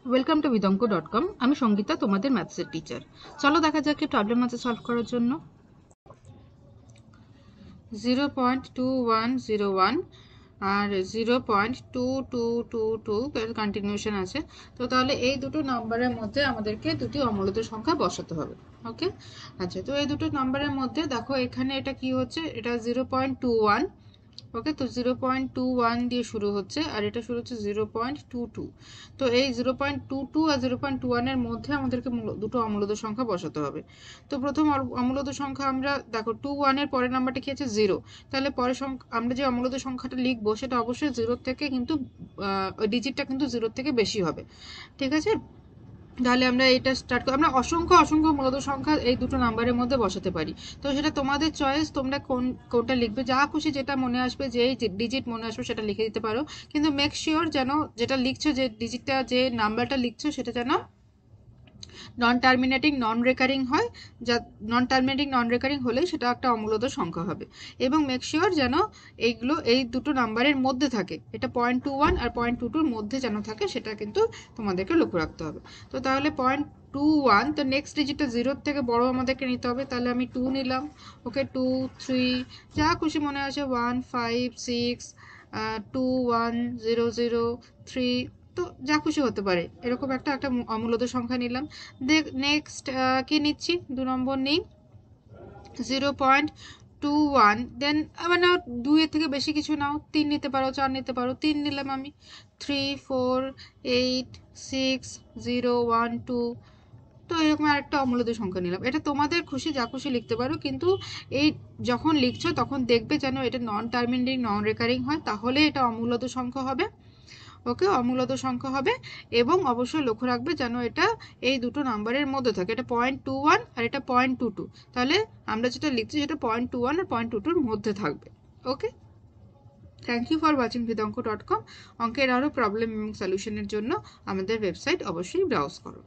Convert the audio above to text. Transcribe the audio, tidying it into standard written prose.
Welcome to vidonko.com। আমি সঙ্গীতা, তোমাদের ম্যাথসের teacher. চলো দেখা যাক কি প্রবলেম আছে সলভ করার জন্য। 0.2101 আর 0.2222 এর কন্টিনিউশন আছে। তো তাহলে এই দুটো নাম্বারের মধ্যে আমাদেরকে দুটি অমূলত সংখ্যা বসাতে হবে। ওকে, আচ্ছা, তো এই দুটো নাম্বারের মধ্যে দেখো এখানে এটা কি হচ্ছে, এটা 0.21। ওকে, তো 0.21 দিয়ে শুরু হচ্ছে আর এটা শুরু হচ্ছে 0.22। তো এই 0.22 আর 0.21 এর মধ্যে আমাদেরকে দুটো অমূলত সংখ্যা বসাতে হবে। তো প্রথম অমূলত সংখ্যা আমরা দেখো 21 এর পরের নাম্বারটা কি আছে, 0। তাহলে পরের সংখ্যা আমরা যে অমূলত সংখ্যাটা লিখবো সেটা অবশ্যই 0 থেকে কিন্তু ওই ডিজিটটা কিন্তু 0 থেকে বেশি হবে। ঠিক আছে, তাহলে আমরা এটা স্টার্ট করি। আমরা অসংখ্য অসংখ্য মূলত সংখ্যা এই দুটো নাম্বারের মধ্যে বসাতে পারি। তো সেটা তোমাদের চয়েস, তোমরা কোনটা লিখবে, যা খুশি যেটা মনে আসবে, যেই ডিজিট মনে আসবে সেটা লিখে দিতে পারো। কিন্তু মেক শিওর যেন যেটা লিখছো, যে ডিজিটটা, যে নাম্বারটা লিখছো সেটা যেন নন টার্মিনেটিং নন রেকারিং হয়। যা নন টার্মিনেটিং নন রেকারিং হলেই সেটা একটা অমূলত সংখ্যা হবে। এবং মেক শিওর যেন এইগুলো এই দুটো নাম্বারের মধ্যে থাকে, এটা 0.21 আর 0.22 মধ্যে যেন থাকে, সেটা কিন্তু তোমাদেরকে লক্ষ্য রাখতে হবে। তো তাহলে 0.21, তো নেক্সট ডিজিটটা 0 থেকে বড় আমাদেরকে নিতে হবে। তাহলে আমি 2 নিলাম। ওকে, 2, 3, যা খুশি মনে আছে, 1, 5, 6, 2, 1, 0, 0, 3, তো যা খুশি হতে পারে এরকম একটা একটা অমূলত সংখ্যা নিলাম। নেক্সট কি নিচ্ছি, 2 নম্বর নিই 0.21। দেন আবার নাও 2 এর থেকে বেশি কিছু নাও, 3 নিতে পারো, 4 নিতে পারো, 3 নিলাম আমি। 3, 4, 8, 6, 0, 1, 2, তো এরকম আরেকটা অমূলত সংখ্যা নিলাম। এটা তোমাদের খুশি, যা খুশি লিখতে পারো, কিন্তু এই যখন লিখছো তখন দেখবে যেন এটা নন টার্মিনেটিং নন রেকারিং হয়, তাহলে এটা অমূলত সংখ্যা হবে। ওকে, অমূলত সংখ্যা হবে। এবং অবশ্যই লক্ষ্য রাখবে যেন এটা এই দুটো নাম্বারের মধ্যে থাকে, এটা 0.21 আর এটা 0.22। তাহলে আমরা যেটা লিখছি সেটা 0.21 আর 0.22-র মধ্যে থাকবে। Okay, thank you for watching vidonko.com। অঙ্কের আরও প্রবলেম এবং সলিউশনের জন্য আমাদের ওয়েবসাইট অবশ্যই ব্রাউজ করো।